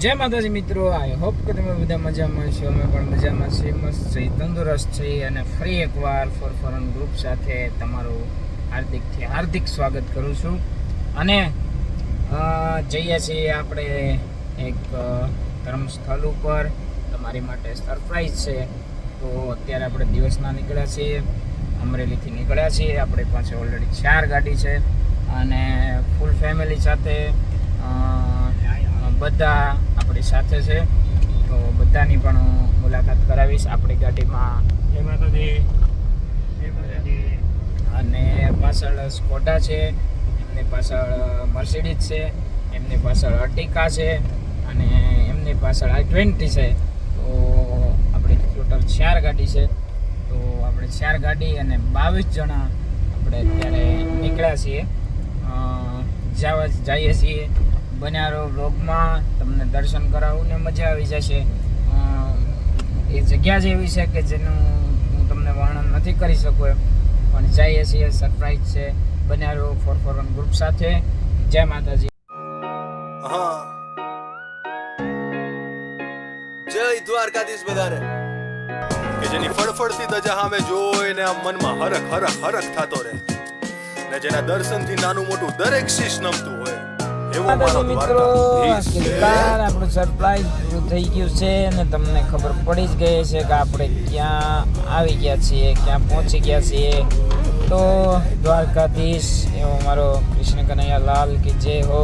જય માતાજી મિત્રો, આઈ હોપ કે તમે બધા મજામાં છો. અમે પણ મજામાં છીએ, મસ્ત છીએ, તંદુરસ્ત છીએ અને ફરી એકવાર ફોરફોરન ગ્રુપ સાથે તમારું હાર્દિકથી હાર્દિક સ્વાગત કરું છું. અને જઈએ છીએ આપણે એક ધર્મસ્થળ ઉપર. તમારી માટે સરપ્રાઈઝ છે. તો અત્યારે આપણે દિવસના નીકળ્યા છીએ, અમરેલીથી નીકળ્યા છીએ. આપણી પાસે ઓલરેડી 4 ગાડી છે અને ફૂલ ફેમિલી સાથે બધા આપણી સાથે છે. તો બધાની પણ મુલાકાત કરાવીશ આપણી ગાડીમાં. અને પાછળ સ્કોડા છે, એમની પાછળ મર્સિડીઝ છે, એમની પાછળ અર્ટિકા છે અને એમની પાછળ i20 છે. તો આપણી ટોટલ 4 ગાડી છે. તો આપણે 4 ગાડી અને 22 જણા આપણે અત્યારે નીકળ્યા છીએ. જઈએ છીએ બનારો વ્લોગમાં. તમને દર્શન કરાવું ને મજા આવી જશે. એ જગ્યા જ એવી છે કે જેનું હું તમને વર્ણન નથી કરી શકું એમ. પણ જઈએ છીએ, સરપ્રાઈઝ છે. બનારો ફોરફોરન ગ્રુપ સાથે. જય માતાજી. જય દ્વારકાધીશ બધાને. કે જેની ફળફળતી ધજા સામે જોઈને આમ મનમાં હરખ હરખ હરખ થતો રહે ને જેના દર્શનથી નાનું મોટું દરેક શીશ નમતું હોય. મિત્રો, આપણું સરપ્રાઈઝ પૂરું થઈ ગયું છે અને તમને ખબર પડી જ ગઈ છે કે આપણે ક્યાં આવી ગયા છીએ, ક્યાં પહોંચી ગયા છીએ. તો દ્વારકાધીશ એવો મારો કૃષ્ણ કનૈયા લાલ કે જે હો.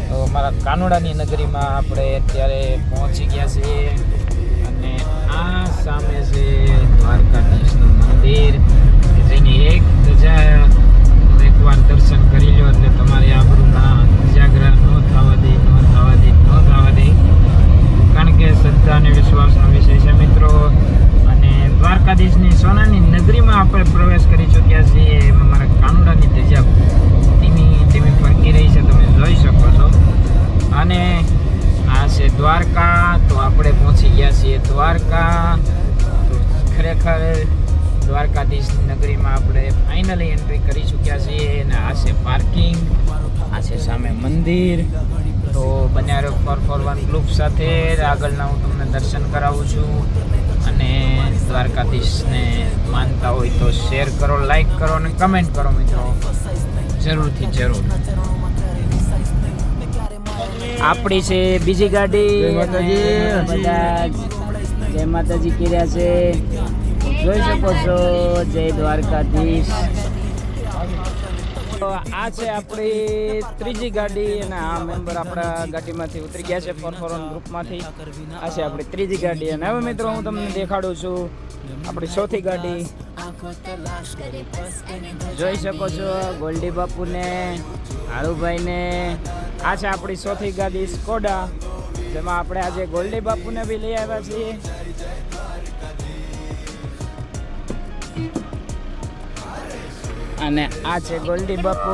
તો મારા કાનુડાની નગરીમાં આપણે અત્યારે પહોંચી ગયા છીએ અને આ સામે છે દ્વારકાધીશનું મંદિર, જેની એક ધજા એકવાર દર્શન કરી લો એટલે તમારી આબરૂના ઉજાગરા ન થવા દે. કારણ કે શ્રદ્ધા અને વિશ્વાસનો વિષય છે મિત્રો. અને દ્વારકાધીશની સોનાની નગરીમાં આપણે પ્રવેશ કરી ચૂક્યા છીએ. એમાં મારા કાનુડાની ધજા ધીમી ફરકી રહી છે, તમે જોઈ શકો છો. અને આ છે દ્વારકા. તો આપણે પહોંચી ગયા છીએ દ્વારકા. તો ખરેખર દ્વારકાધીશની નગરીમાં આપણે ફાઇનલી એન્ટ્રી કરી ચૂક્યા છીએ. અને આ છે પાર્કિંગ, આ છે સામે મંદિર. તો બનારો ફોરફોરન ગ્રુપ સાથે આગળના હું તમને દર્શન કરાવું છું. અને દ્વારકાધીશને માનતા હોય તો શેર કરો, લાઈક કરો અને કમેન્ટ કરો મિત્રો, જરૂરથી જરૂર. આપણી છે બીજી ગાડી. બધા જય માતાજી કર્યા છે, જોઈ શકો છો. જય દ્વારકાધીશ. આ છે આપણી ત્રીજી ગાડી અને આ મેમ્બર આપણા ગાડીમાંથી ઉતરી ગયા છે ફોરફોરન ગ્રુપમાંથી. આ છે આપણી ત્રીજી ગાડી. અને હવે મિત્રો હું તમને દેખાડું છું આપણી ચોથી ગાડી. જોઈ શકો છો ગોલ્ડી બાપુને, હાળુભાઈને. આ છે આપણી ચોથી ગાડી સ્કોડા, જેમાં આપણે આજે ગોલ્ડી બાપુને બી લઈ આવ્યા છીએ. અને આ છે ગોલ્ડી બાપુ,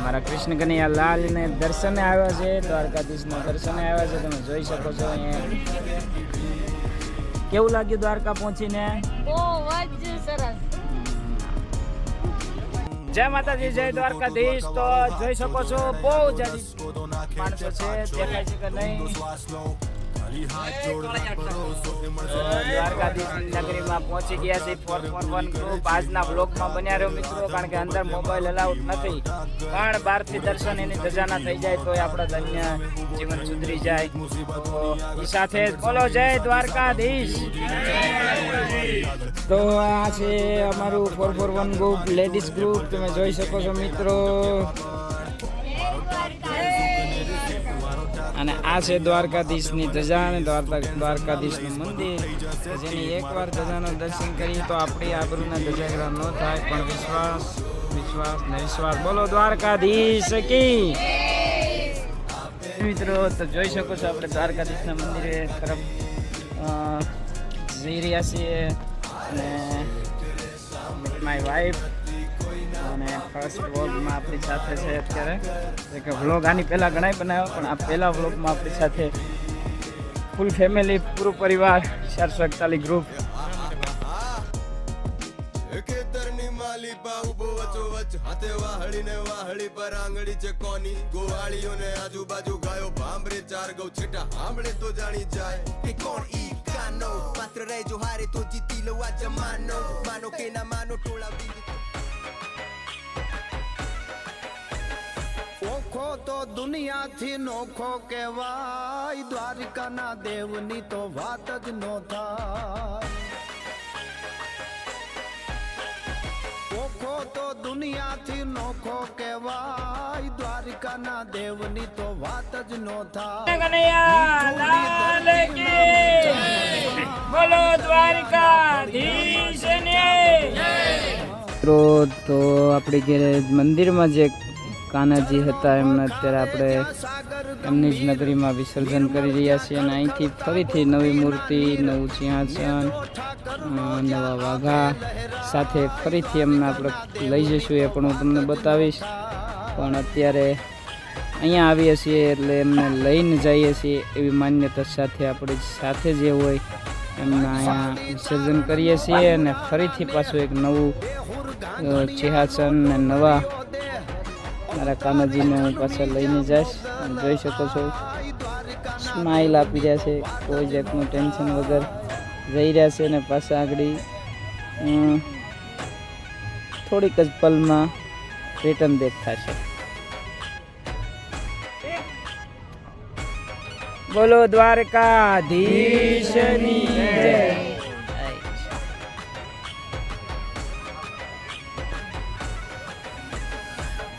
મારા કૃષ્ણ કનૈયા લાલ ને દર્શને આવ્યા છે, દ્વારકાધીશના દર્શને આવ્યા છે. તમે જોઈ શકો છો અહીંયા. કેવું લાગ્યું દ્વારકા પહોંચીને? બહુ જ સરસ. જય માતાજી, જય દ્વારકાધીશ. તો જોઈ શકો છો બહુ જાજી માણસો છે, દેખાય છે કે નહીં? દ્વારકાધીશ નગરીમાં પહોંચી ગયા છે ફોરફોરન ગ્રુપ. આજના બ્લોગમાં બન્યા રહ્યો મિત્રો, કારણ કે અંદર મોબાઈલ અલાઉડ નથી. પણ બહારથી દર્શન એની ધજાના થઈ જાય તો આપણો ધન્ય જીવન સુધરી જાય. તો એ સાથે બોલો જય દ્વારકાધીશ. તો આ છે અમારું ફોરફોરન ગ્રુપ લેડીઝ ગ્રુપ, તમે જોઈ શકો છો મિત્રો. અને આ છે દ્વારકાધીશની ધજા અને દ્વારકાધીશનું મંદિર, જેની એકવાર ધજાના દર્શન કરીએ તો આપણી આબરૂના ધજાગરા ન થાય. પણ વિશ્વાસ બોલો દ્વારકાધીશ કી. મિત્રો તો જોઈ શકો છો આપણે દ્વારકાધીશના મંદિરે તરફ જઈ રહ્યા છીએ. અને માય વાઈફ અને ફર્સ્ટ વ્લોગમાં આપણી સાથે છે અત્યારે. કે વ્લોગ આની પહેલાં ઘણા બનાવ્યો, પણ આ પહેલા વ્લોગમાં આપણી સાથે ફૂલ ફેમિલી, પૂરું પરિવાર, 441 ગ્રુપ. વાલી બાહુ બહુ વચોવચ હાથે વાહળી ને વાહળી પર આંગળી છે કોની ગોવાળીઓને આજુબાજુ ગાયો ભાંભરી ચાર ગૌ છેટા સાંભળે તો જાણી જાય કે કોણ ઈ કાનો માત્ર રહેજો હારે તો જીતી લો આ જમાનો માનો કે ના માનો ટોળા ઓખો તો દુનિયાથી નોખો કહેવાય દ્વારિકાના દેવની તો વાત જ નો થાય ઓખો તો દુનિયાથી નોખો કહેવાય દ્વારિકાના દેવની તો વાત જ નો થાય કનૈયા લાલ કી બોલો દ્વારકાધીશને મિત્રો તો આપણી ઘરે મંદિરમાં જે કાનાજી હતા એમને અત્યારે આપણે એમની જ નગરીમાં વિસર્જન કરી રહ્યા છીએ અને અહીંથી ફરીથી નવી મૂર્તિ નવું સિંહાસન નવા વાઘા સાથે ફરીથી એમને આપણે લઈ જઈશું એ પણ હું તમને બતાવીશ પણ અત્યારે અહીંયા આવીએ છીએ એટલે એમને લઈને જઈએ છીએ એવી માન્યતા સાથે આપણે સાથે જે હોય એમને અહીંયા વિસર્જન કરીએ છીએ અને ફરીથી પાછું એક નવું સિંહાસન ને નવા મારા કાનાજીને હું પાછળ લઈને જઈશ જોઈ શકો છો સ્માઇલ આપી રહ્યા છે કોઈ જાતનું ટેન્શન વગર જઈ રહ્યા છે અને પાછા આગળ થોડીક જ પલમાં રિટર્ન બેક થશે બોલો દ્વારકાધીશની જય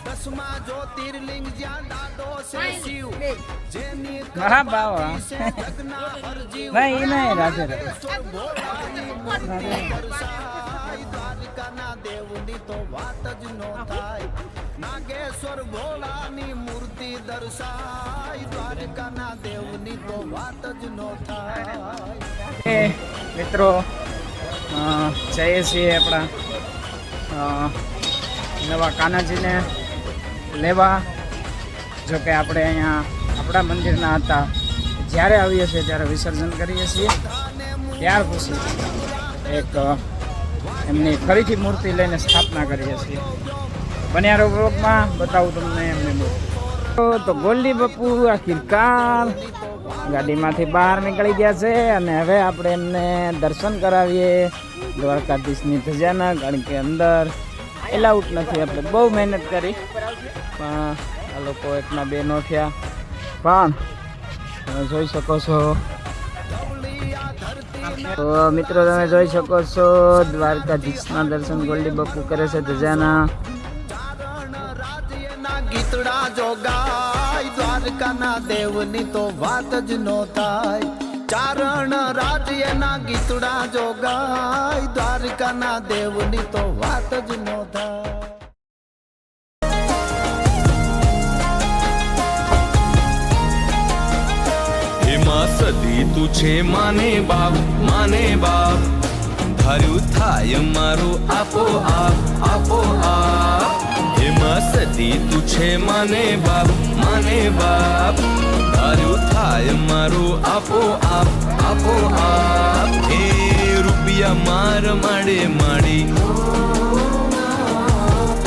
દસમા જ્યોતિર્લિંગ જ્યાં દાદો છે શિવ જેની હા બાવા જગના હરજીવ નહીં નહીં રાધે દ્વારિકાના દેવની તો વાત જ નો થાય નાગેશ્વર ભોળાની મૂર્તિ દર્શાય દ્વારિકાના દેવની તો વાત જ નો થાય મિત્રો જઈએ છીએ આપણા નવા કાનાજીને લેવા જોકે આપણે અહીંયા આપણા મંદિરના હતા જ્યારે આવીએ છીએ ત્યારે વિસર્જન કરીએ છીએ ત્યાર પછી એક એમની ફરીથી મૂર્તિ લઈને સ્થાપના કરીએ છીએ બન્યારો બ્લોગમાં બતાવું તમને એમની મૂર્તિ તો ગોલ્ડી બાપુ આખિરકાર ગાડીમાંથી બહાર નીકળી ગયા છે અને હવે આપણે એમને દર્શન કરાવીએ દ્વારકાધીશની ધજાના કારણ કે અંદર એલાઉટ નથી આપણે બહુ મહેનત કરી પણ આ લોકો એકના બે નો થયા પણ તમે જોઈ શકો છો તો મિત્રો તમે જોઈ શકો છો દ્વારકાધીશના દર્શન ગોલ્ડી બાપુ કરે છે ધજાના ગીતડા જોગાય દ્વારકાના દેવની તો વાત જ નો થાય ચારણ રાજ્યના ગીતડા જોગાય દ્વારકાના દેવની તો વાત જ નો થાય એમાં સદી તું છે માને બાપ ધાર્યું થાય મારું આપો આપ એમાં સદી તું છે માને બાપ ધાર્યું થાય મારું આપો આપ એ રૂપિયા માર માડી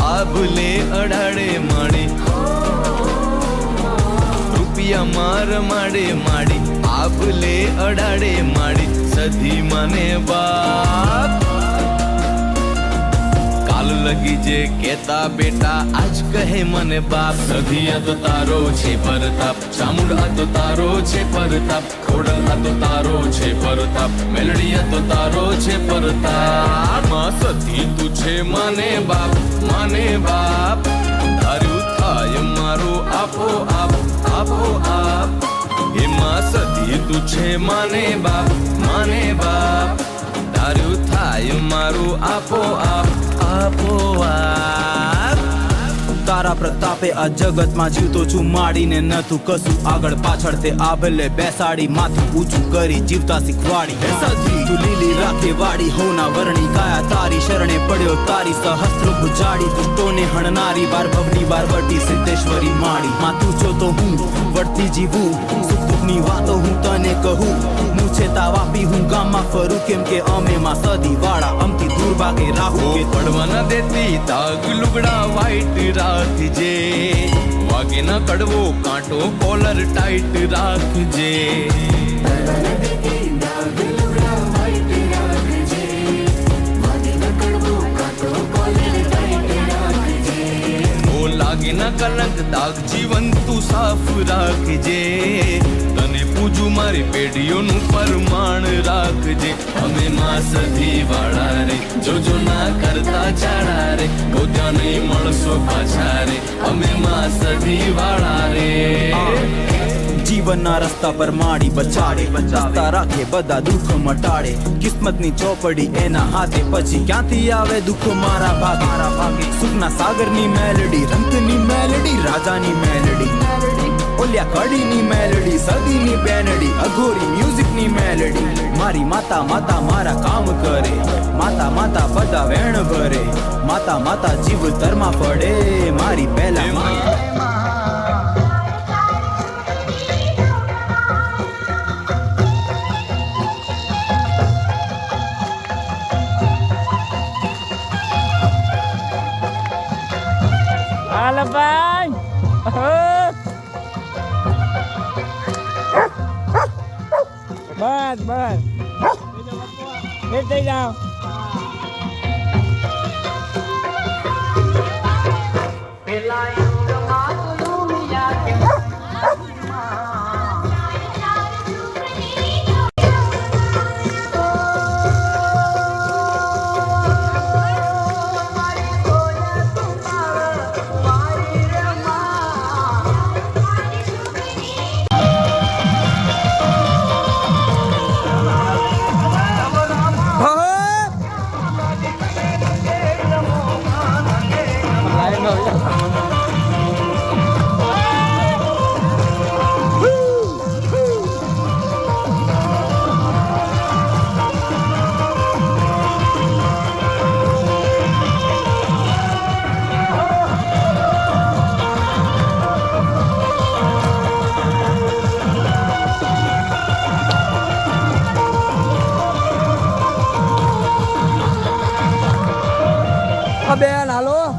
આભલે અડાડે માડી રૂપિયા માર માડી આભલે અડાડે માડી સધી મને બાપ કાલ લગી જે કેતા બેટા આજ કહે મને બાપ સધિયા તો તારો છે પરતાપ ચામુંડા તો તારો છે પરતાપ ખોડલ આ તો તારો છે પરતાપ મેલડીયા તો તારો છે પરતાપ માં સધી તું છે માને બાપ ધાર્યું થાય મારું આપો આપ એમાં સધી તું છે માને બાપ ધાર્યું થાય મારું આપો આપ તારા પ્રતાપે આ જગતમાં જીવતો છું માડીને નતું કશું આગળ પાછળ તે આભલે બેસાડી માથું ઊંચું કરી જીવતા શીખવાડી તું લીલી રાખે વાડી હોના વર્ણી કાયા તારી શરણે પડ્યો તારી સહસ્ત્ર ભુજાડી દુષ્ટોને હણનારી બાર ભવની બાર વટી સિદ્ધેશ્વરી માડી માથું જો તો હું વળતી જીવું સુખ દુઃખની વાતો હું તને કહું હું છે તા વાપી હું ગામમાં ફરું કેમ કે અમે માં સદી વાળા અમથી દૂર ભાગે રાહુ કે પડવા ન દેતી તાગ લુગડા વાઈટ રાખજે લાગે ન કડવો કાંટો કોલર ટાઈટ રાખજે લાગે ન કલંક દાગ જીવન તું સાફ રાખજે તને પૂજું મારી પેઢીઓનું પરમાણ રાખજે અમે માં સધી વાળા રે જોજો ના કરતા ચાડા રે ત્યાં નહીં મળશો પાછા રે અમે માં સધી વાળા રે જીવનના રસ્તા પર માડી બચાડે રસ્તા રાખે બધા દુઃખ મટાડે કિસ્મતની ચોપડી એના હાથે પછી ક્યાંથી આવે દુઃખ મારા ભાગે સુખના સાગરની મેલડી રંગની મેલડી રાજાની મેલડી ઓલ્યા કડીની મેલડી સદીની બેનડી અઘોરી મ્યુઝિકની મેલડી મારી માતા માતા મારા કામ કરે માતા માતા બધા વેણ ભરે માતા માતા જીવ તરમાં પડે મારી પહેલા હાલો ભાઈ બસ બસ થઈ જાઓ બેન હાલો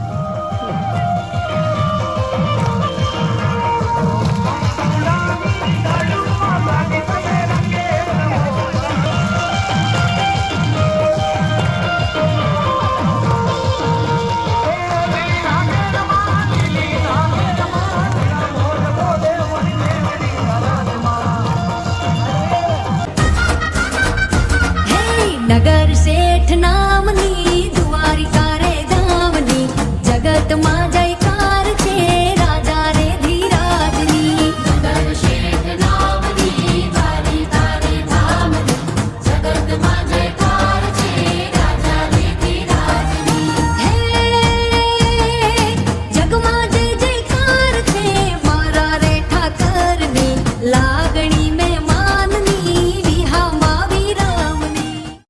નગર શેઠ નામની દ્વારિકા રે ધામની જગતમાં જયકાર છે રાજા રે ધીરાજની નગર શેઠ નામની દ્વારિકા રે ધામની જગતમાં જયકાર છે રાજા રે ધીરાજની હે જગમાં જય જયકાર છે મારા રે ઠાકરની લા